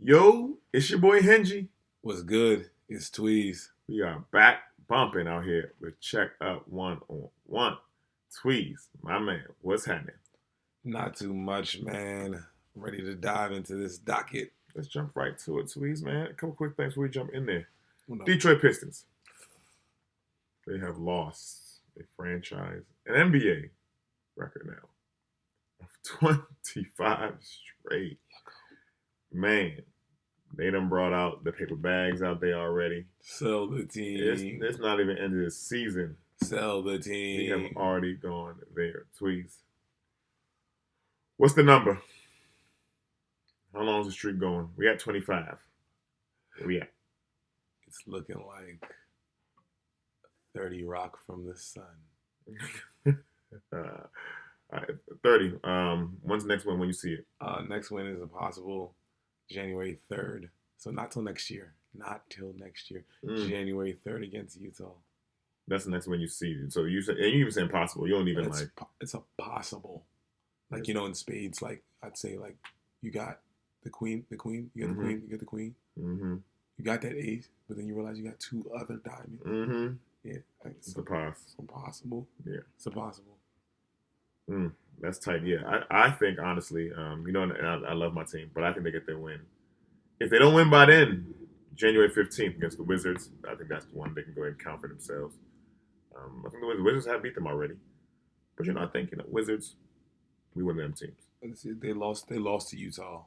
Yo, it's your boy Henji. What's good? It's Tweez. We are back bumping out here with Check Up One on One. Tweez, my man, what's happening? Not too much, man. Ready to dive into this docket. Let's jump right to it, Tweez, man. A couple quick things before we jump in there. What up? Detroit Pistons. They have lost a franchise, an NBA record now of 25 straight. Man, they done brought out the paper bags out there already. Sell the team. It's not even end of the season. Sell the They have team. already gone there. Tweez. What's the number? How long is the streak going? We at 25. Where we at? It's looking like 30 Rock from the sun. All right, 30. When's the next one when you see it? Next win is a possible January 3rd. So not till next year. Not till next year. January 3rd against Utah. That's the next one you see it. So you said, and you even saying possible. You don't even it's a possible. Like, in spades, like, I'd say, like, you got the queen, you got the queen, you got the queen. Mm-hmm. You got that ace, but then you realize you got two other diamonds. Mm-hmm. Yeah. Like, it's impossible. Yeah. It's impossible. That's tight. Yeah. I think, honestly, and I love my team, but I think they get their win. If they don't win by then, January 15th against the Wizards, I think that's the one they can go ahead and count for themselves. I think the Wizards have beat them already. But I think, Wizards, we one of them teams. They lost to Utah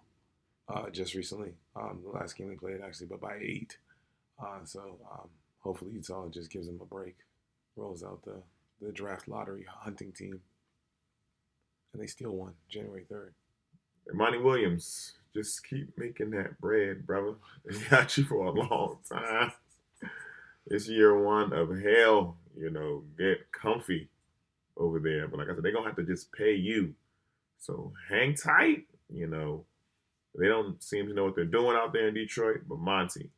just recently. The last game they played, actually, but by 8. So hopefully Utah just gives them a break. Rolls out the draft lottery hunting team. And they still won January 3rd. Monty Williams, just keep making that bread, brother. They got you for a long time. It's year one of hell. Get comfy over there. But like I said, they're going to have to just pay you. So hang tight. They don't seem to know what they're doing out there in Detroit. But Monty,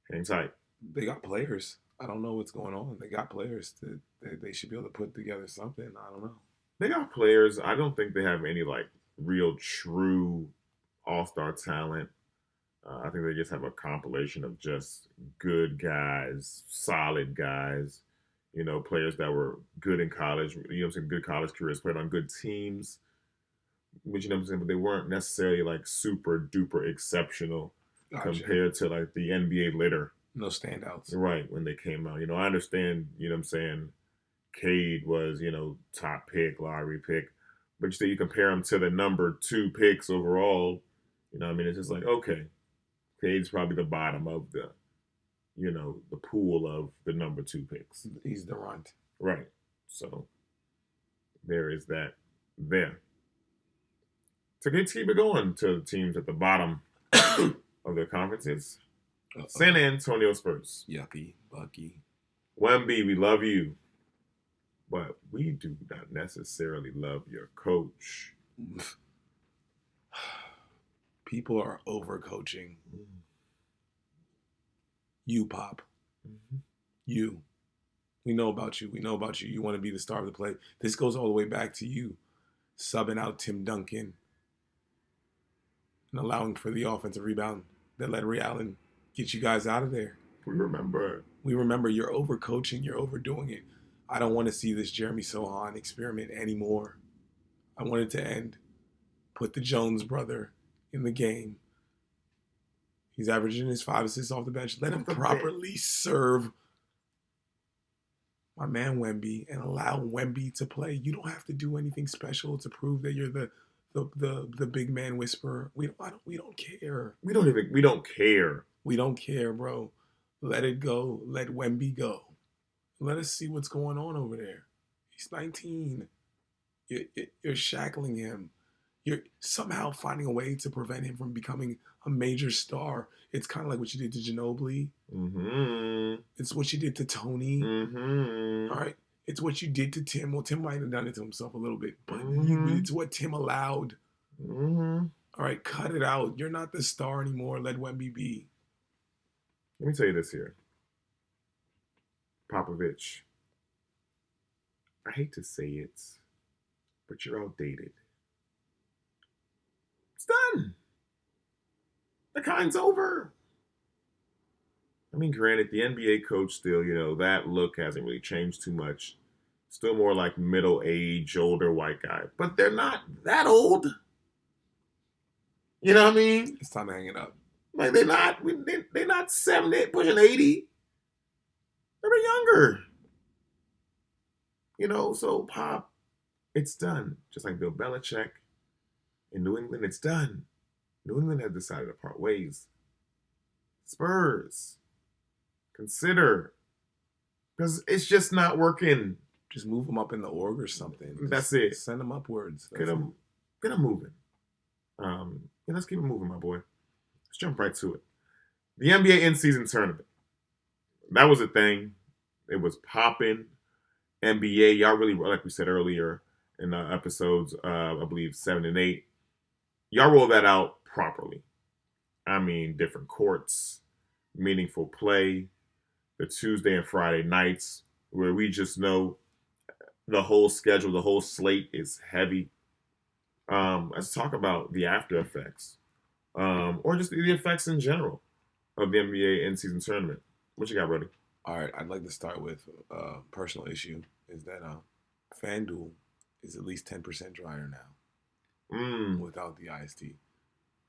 hang tight. They got players. I don't know what's going on. They got players. They should be able to put together something. I don't know. They got players. I don't think they have any, real true all-star talent. I think they just have a compilation of just good guys, solid guys, players that were good in college, good college careers, played on good teams, which, but they weren't necessarily, super duper exceptional compared to, the NBA litter. No standouts. Right, when they came out. I understand, Cade was, top pick, lottery pick. But you compare him to the number 2 picks overall, it's just okay. Cade's probably the bottom of the pool of the number 2 picks. He's the runt. Right. So there is that there. To keep it going to teams at the bottom of their conferences. San Antonio Spurs. Yucky, Bucky. Wemby, we love you. But we do not necessarily love your coach. People are overcoaching. You, Pop. Mm-hmm. You. We know about you. You want to be the star of the play. This goes all the way back to you subbing out Tim Duncan and allowing for the offensive rebound that let Ray Allen get you guys out of there. We remember. You're overcoaching. You're overdoing it. I don't want to see this Jeremy Sohan experiment anymore. I want it to end. Put the Jones brother in the game. He's averaging his 5 assists off the bench. Let him properly serve my man Wemby and allow Wemby to play. You don't have to do anything special to prove that you're the big man whisperer. We don't care. We don't care. We don't care, bro. Let it go. Let Wemby go. Let us see what's going on over there. He's 19. You're shackling him. You're somehow finding a way to prevent him from becoming a major star. It's kind of like what you did to Ginobili. Mm-hmm. It's what you did to Tony. Mm-hmm. All right. It's what you did to Tim. Well, Tim might have done it to himself a little bit, but it's what Tim allowed. Mm-hmm. All right, cut it out. You're not the star anymore. Let Wemby be. Let me tell you this here. Popovich. I hate to say it, but you're outdated. It's done. kind's over. I mean, granted, the NBA coach still, that look hasn't really changed too much. Still more like middle-aged, older white guy. But they're not that old. You know what I mean? It's time to hang it up. Like, they're not 70, pushing 80. They're younger. So Pop, it's done. Just like Bill Belichick in New England, it's done. New England has decided to part ways. Spurs, consider. Because it's just not working. Just move them up in the org or something. That's it. Send them upwards. Get them moving. Let's keep it moving, my boy. Let's jump right to it. The NBA in-season tournament. That was a thing. It was popping. NBA, y'all really, like we said earlier in the episodes, I believe 7 and 8, y'all roll that out properly. I mean, different courts, meaningful play, the Tuesday and Friday nights, where we just know the whole schedule, the whole slate is heavy. Let's talk about the after effects, or just the effects in general of the NBA in-season tournament. What you got, buddy? All right, I'd like to start with a personal issue, is that FanDuel is at least 10% drier now without the IST.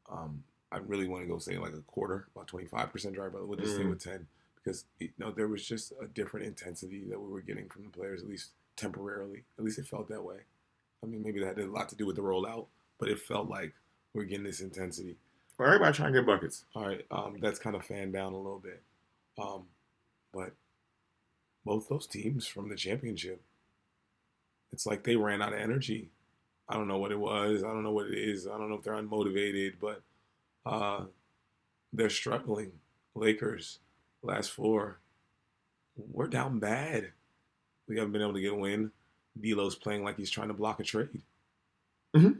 I really want to go say like a quarter, about 25% drier, but we'll just stay with 10 because there was just a different intensity that we were getting from the players, at least temporarily. At least it felt that way. I mean, maybe that had a lot to do with the rollout, but it felt like we're getting this intensity. Well, everybody trying to get buckets. All right, that's kind of fanned down a little bit. But both those teams from the championship, it's like they ran out of energy. I don't know what it was. I don't know what it is. I don't know if they're unmotivated, but they're struggling. Lakers, last 4, we're down bad. We haven't been able to get a win. D'Lo's playing like he's trying to block a trade. Mm-hmm.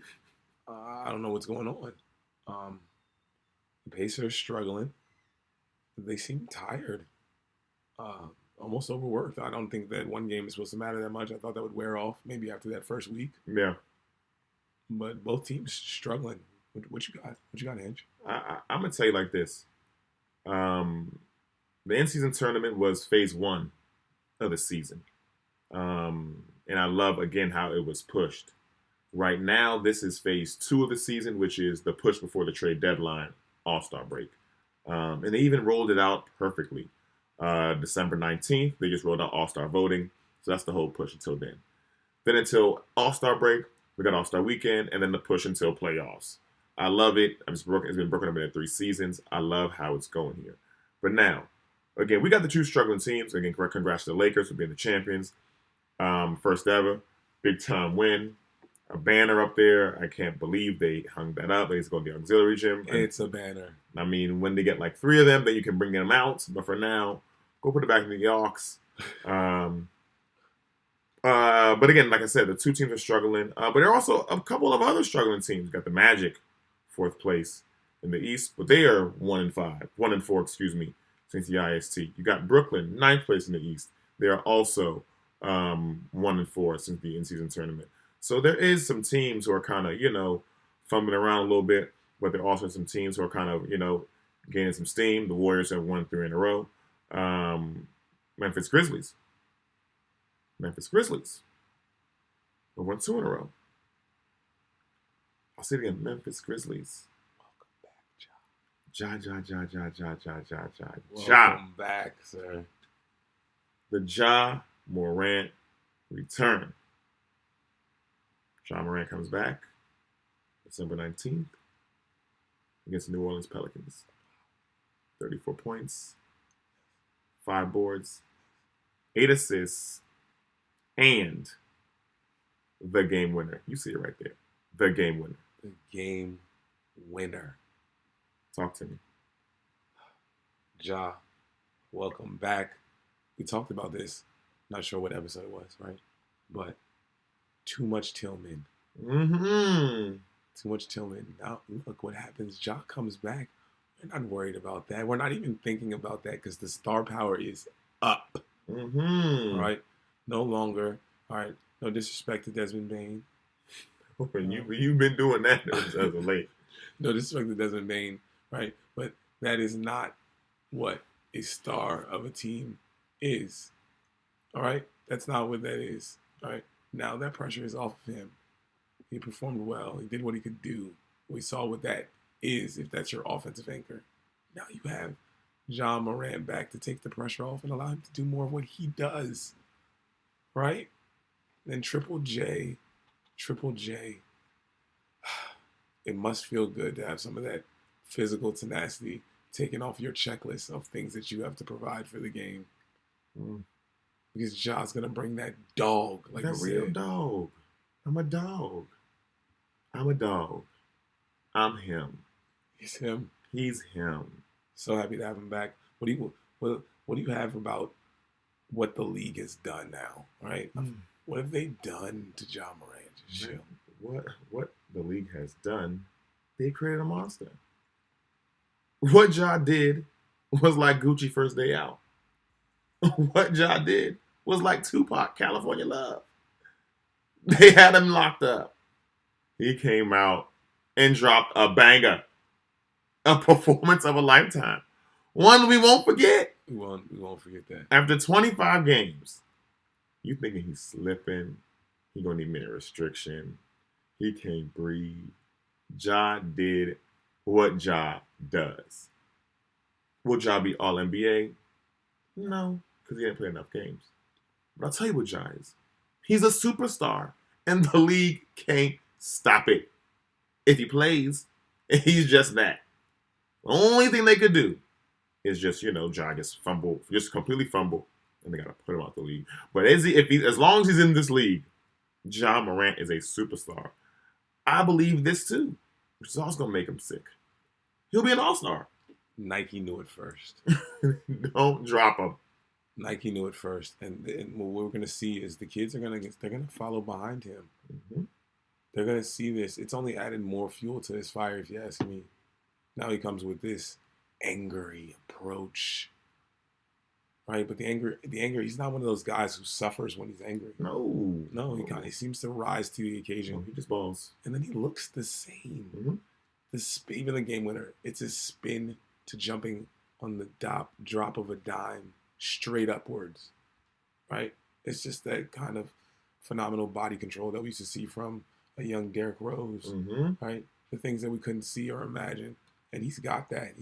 I don't know what's going on. The Pacers struggling. They seem tired. Almost overworked. I don't think that one game is supposed to matter that much. I thought that would wear off maybe after that first week. Yeah. But both teams struggling. What you got? What you got, Hinge? I'm going to tell you like this. The in-season tournament was phase 1 of the season. And I love, again, how it was pushed. Right now, this is phase 2 of the season, which is the push before the trade deadline, All-Star break. And they even rolled it out perfectly. December 19th, they just rolled out All-Star voting. So that's the whole push until then. Then until All-Star break, we got All-Star weekend, and then the push until playoffs. I love it. It's been broken up into 3 seasons. I love how it's going here. But now, again, we got the 2 struggling teams. Again, congrats to the Lakers for being the champions. First ever. Big time win. A banner up there. I can't believe they hung that up. It's going to the auxiliary gym. It's a banner. I mean, when they get like 3 of them, then you can bring them out. But for now, go put it back in the aux. But again, like I said, the 2 teams are struggling. But there are also a couple of other struggling teams. You got the Magic, 4th place in the East, but they are 1-4, excuse me, since the IST. You got Brooklyn, 9th place in the East. They are also 1-4 since the in-season tournament. So there is some teams who are kind of, fumbling around a little bit, but there are also some teams who are kind of, gaining some steam. The Warriors have won 3 in a row. Memphis Grizzlies. They won 2 in a row. I'll say it again. Memphis Grizzlies. Welcome back, Ja. Welcome back, sir. The Ja Morant return. Ja Morant comes back December 19th against the New Orleans Pelicans. 34 points, 5 boards, 8 assists, and the game winner. You see it right there. The game winner. The game winner. Talk to me. Ja, welcome back. We talked about this. Not sure what episode it was, right? But too much Tillman. Mm-hmm. Too much Tillman. Now, look what happens. Ja comes back. We're not worried about that. We're not even thinking about that because the star power is up. Mm-hmm. All right? No longer. All right? No disrespect to Desmond Bain. You've been doing that as of late. No disrespect to Desmond Bain. right? But that is not what a star of a team is. All right? That's not what that is. All right? Now that pressure is off of him. He performed well. He did what he could do. We saw what that is if that's your offensive anchor. Now you have Ja Morant back to take the pressure off and allow him to do more of what he does. Right? Then Triple J. It must feel good to have some of that physical tenacity taken off your checklist of things that you have to provide for the game. Because Ja's going to bring that dog. Like that real dog. I'm a dog. I'm a dog. I'm him. He's him. He's him. So happy to have him back. What do you have about what the league has done now? Right? What have they done to Ja Morant? Just chill. What the league has done? They created a monster. What Ja did was like Gucci first day out. What Ja did was like Tupac California Love. They had him locked up. He came out and dropped a banger. A performance of a lifetime. One we won't forget. We won't forget that. After 25 games, you thinking he's slipping. He gonna need minute restriction. He can't breathe. Ja did what Ja does. Will Ja be all NBA? No, because he didn't play enough games. But I'll tell you what Ja is. He's a superstar, and the league can't stop it. If he plays, he's just that. The only thing they could do is just, Ja just fumble, just completely fumble, and they got to put him out the league. But as long as he's in this league, Ja Morant is a superstar. I believe this too, which is also going to make him sick. He'll be an all-star. Nike knew it first. Don't drop him. Nike knew it first, and what we're going to see is the kids they're going to follow behind him. Mm-hmm. They're going to see this. It's only added more fuel to this fire, if you ask me. Now he comes with this angry approach, right? But the anger. He's not one of those guys who suffers when he's angry. No, he seems to rise to the occasion. He just balls, and then he looks the same. Mm-hmm. Even the game winner, it's a spin to jumping on the drop of a dime straight upwards, right? It's just that kind of phenomenal body control that we used to see from a young Derrick Rose, right? The things that we couldn't see or imagine. And he's got that.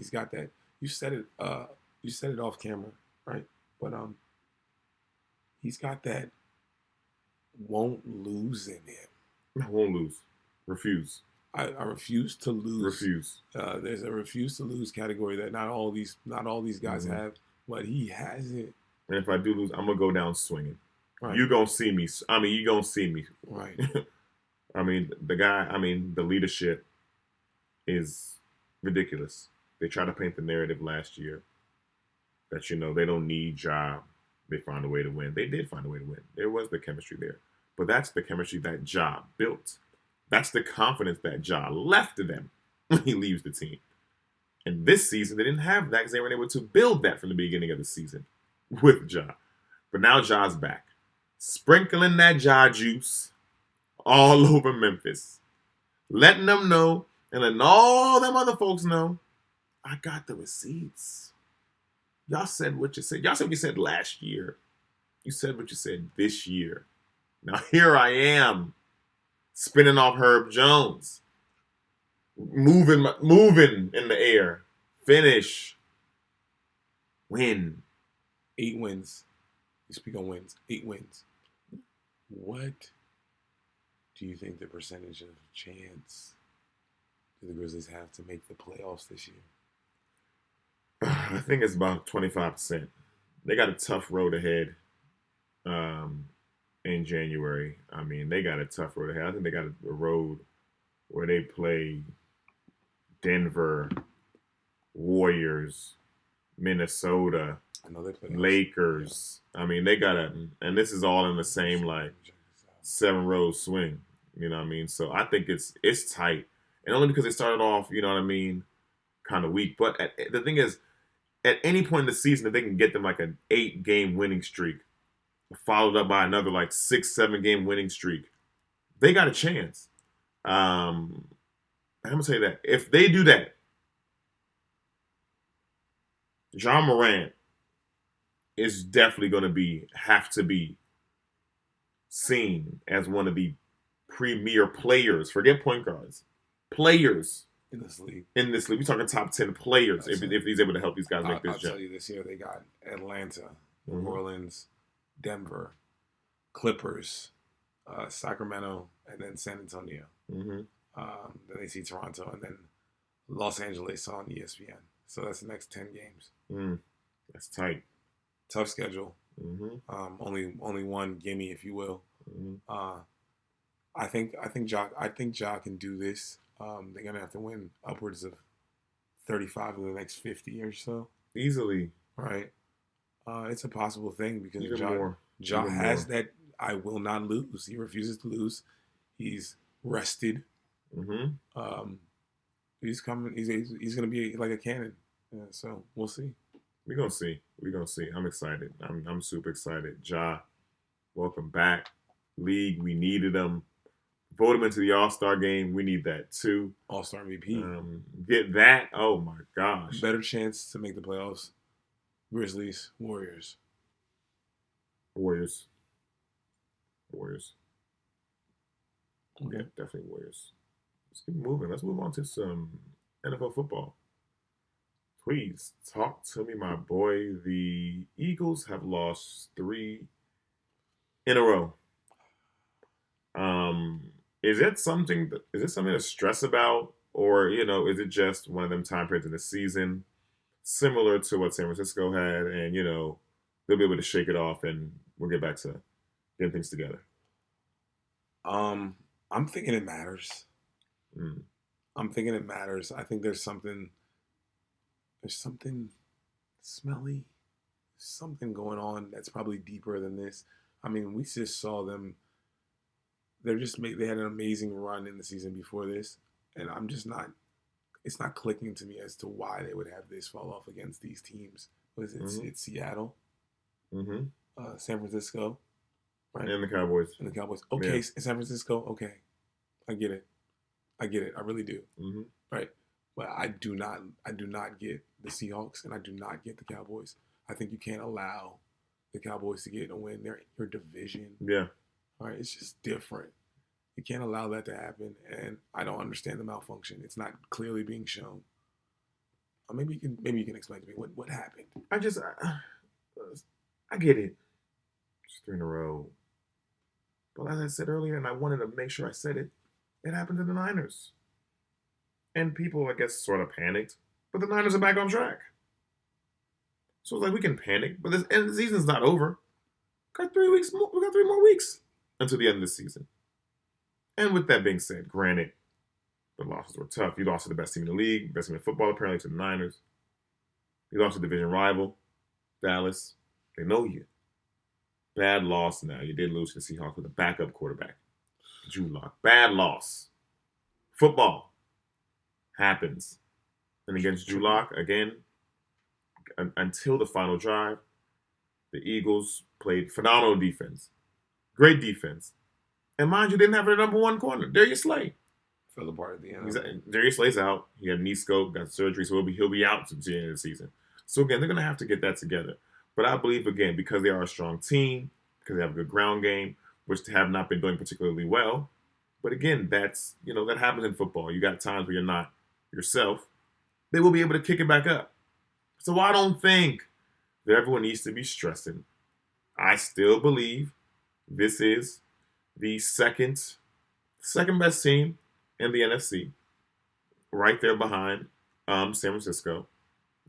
You said it off camera, right? But he's got that won't lose in him. I won't lose. Refuse. I refuse to lose. Refuse. There's a refuse to lose category that not all these guys have, but he has it. And if I do lose, I'm gonna go down swinging. Right. You gonna see me. You gonna see me. Right. The leadership is ridiculous. They tried to paint the narrative last year that they don't need Ja. They found a way to win. They did find a way to win. There was the chemistry there, but that's the chemistry that Ja built. That's the confidence that Ja left to them when he leaves the team. And this season, they didn't have that because they weren't able to build that from the beginning of the season with Ja. But now Ja's back, sprinkling that Ja juice all over Memphis, letting them know and letting all them other folks know, I got the receipts. Y'all said what you said. Y'all said what you said last year. You said what you said this year. Now here I am, spinning off Herb Jones, moving in the air, finish, win. 8 wins. You speak on wins. 8 wins. What do you think the percentage of chance do the Grizzlies have to make the playoffs this year? I think it's about 25%. They got a tough road ahead in January. They got a tough road ahead. I think they got a road where they play Denver, Warriors, Minnesota, Lakers. Yeah. They got and this is all in the same 7-road swing. So I think it's tight. And only because it started off, kind of weak. But the thing is, at any point in the season, if they can get them like an 8-game winning streak, followed up by another 6-7 game winning streak, they got a chance. I'm gonna tell you that if they do that, Ja Morant is definitely going to have to be seen as one of the premier players. Forget point guards, players in this league. in this league. We're talking top 10 players if he's able to help these guys make this I'll jump. tell you this year they got Atlanta, New Mm-hmm. Orleans, Denver, Clippers, Sacramento, and then San Antonio. Mm-hmm. Then they see Toronto, and then Los Angeles on ESPN. So that's the next 10 games. That's tight. Tough schedule. Mm-hmm. Only one gimme, if you will. Mm-hmm. I think Ja can do this. They're gonna have to win upwards of 35 in the next 50 or so. Easily. Right. It's a possible thing because Even Ja has that I will not lose. He refuses to lose. He's rested. Mm-hmm. He's coming. He's gonna be like a cannon. So we'll see. We're gonna see. I'm excited. I'm super excited. Ja, welcome back. League, we needed him. Vote him into the All-Star game. We need that too. All-Star MVP. Get that. Oh my gosh. Better chance to make the playoffs. Grizzlies, Warriors. Warriors. Okay. Yeah, definitely Warriors. Let's keep moving. Let's move on to some NFL football. Please talk to me, my boy. The Eagles have lost 3 in a row. Is it something to stress about, or is it just one of them time periods in the season, similar to what San Francisco had, and they'll be able to shake it off, and we'll get back to getting things together. I'm thinking it matters. I'm thinking it matters. I think there's something smelly, something going on that's probably deeper than this. I mean, we just saw them. They had an amazing run in the season before this, and it's not clicking to me as to why they would have this fall off against these teams. It's Seattle, San Francisco, right? And the Cowboys. Okay, yeah. San Francisco. Okay, I get it. I really do. Right, but I do not get the Seahawks, and I do not get the Cowboys. I think you can't allow the Cowboys to get a win. They're your division. Yeah. All right, it's just different. You can't allow that to happen, and I don't understand the malfunction. It's not clearly being shown. Maybe you can explain to me what happened. I get it. Just 3 in a row. But as I said earlier, and I wanted to make sure I said it, it happened to the Niners. And people, I guess, sort of panicked. But the Niners are back on track. So it's like, we can panic, but the season's not over. We got 3 more weeks until the end of the season. And with that being said, granted, the losses were tough. You lost to the best team in the league, best team in football, apparently, to the Niners. You lost to division rival, Dallas. They know you. Bad loss now. You did lose to the Seahawks with a backup quarterback, Drew Lock. Bad loss. Football happens. And against Drew Lock, again, until the final drive, the Eagles played phenomenal defense. Great defense. And mind you, didn't have their number 1 corner, Darius Slay. Fell apart at the end. Darius Slay's out. He had a knee scope, got surgery, so he'll be out to the end of the season. So again, they're going to have to get that together. But I believe, again, because they are a strong team, because they have a good ground game, which they have not been doing particularly well. But again, that's that happens in football. You got times where you're not yourself. They will be able to kick it back up. So I don't think that everyone needs to be stressing. I still believe this is the second best team in the NFC, right there behind San Francisco.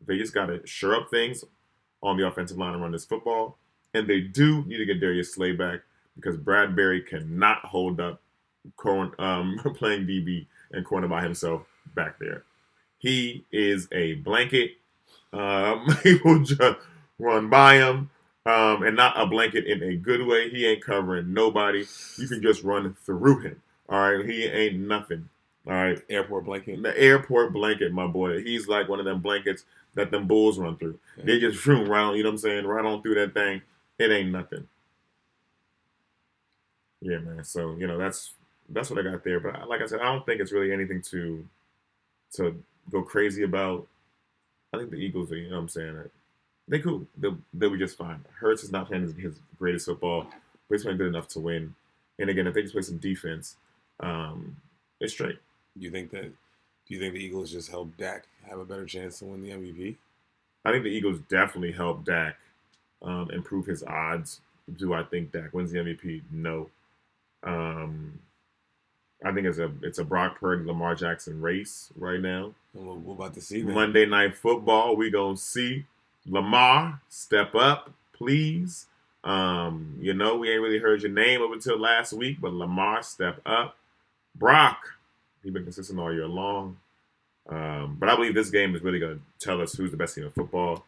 They just got to shore up things on the offensive line and run this football. And they do need to get Darius Slay back because Bradbury cannot hold up playing DB and corner by himself back there. He is a blanket. He will just run by him. And not a blanket in a good way. He ain't covering nobody. You can just run through him. All right? He ain't nothing. All right? Airport blanket. The airport blanket, my boy. He's like one of them blankets that them bulls run through. Yeah. They just room right on, you know what I'm saying? Right on through that thing. It ain't nothing. Yeah, man. So, that's what I got there. But like I said, I don't think it's really anything to go crazy about. I think the Eagles are, you know what I'm saying? They cool. They'll be just fine. Hurts is not playing his greatest football, but he's playing good enough to win. And again, if they just play some defense, it's straight. Do you think the Eagles just help Dak have a better chance to win the MVP? I think the Eagles definitely help Dak improve his odds. Do I think Dak wins the MVP? No. Um, I think it's a Brock Purdy, Lamar Jackson race right now. And we're about to see that. Monday Night Football, we gonna see Lamar step up, please. We ain't really heard your name up until last week, but Lamar step up. Brock, he's been consistent all year long. But I believe this game is really going to tell us who's the best team in football.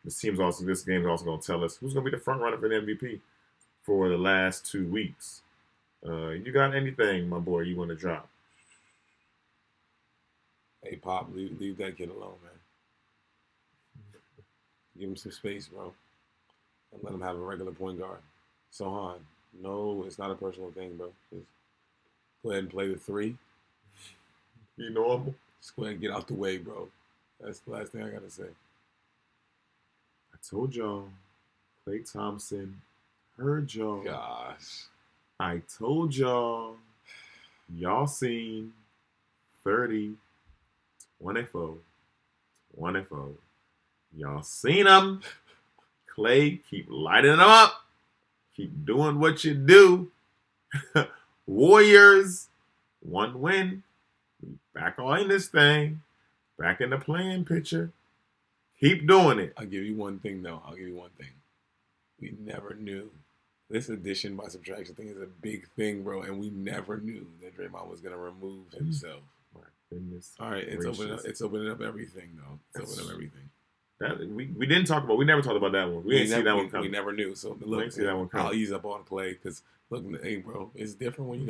This game is also going to tell us who's going to be the front runner for the MVP for the last 2 weeks. You got anything, my boy, you want to drop? Hey, Pop, leave that kid alone, man. Give him some space, bro. And let him have a regular point guard. Sohan, no, it's not a personal thing, bro. Just go ahead and play the 3. You normal? Just go ahead and get out the way, bro. That's the last thing I got to say. I told y'all. Klay Thompson heard y'all. Gosh. I told y'all. Y'all seen 30, 24, 24. Y'all seen them. Klay, keep lighting them up. Keep doing what you do. Warriors, 1 win. We back on this thing. Back in the playing picture. Keep doing it. I'll give you one thing, though. We never knew. This addition by subtraction thing is a big thing, bro. And we never knew that Draymond was going to remove himself. My goodness. All right, it's opening up everything, though. It's opening up everything. That we didn't talk about. We never talked about that one. We didn't see that one coming. We never knew. So we didn't see that one coming. I'll ease up on Klay because look, hey, bro, it's different when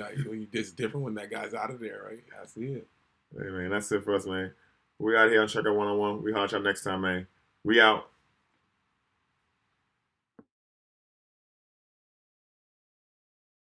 it's different when that guy's out of there, right? I see it. Hey man, that's it for us, man. We out here on Check Out 101. We holler at y'all next time, man. We out.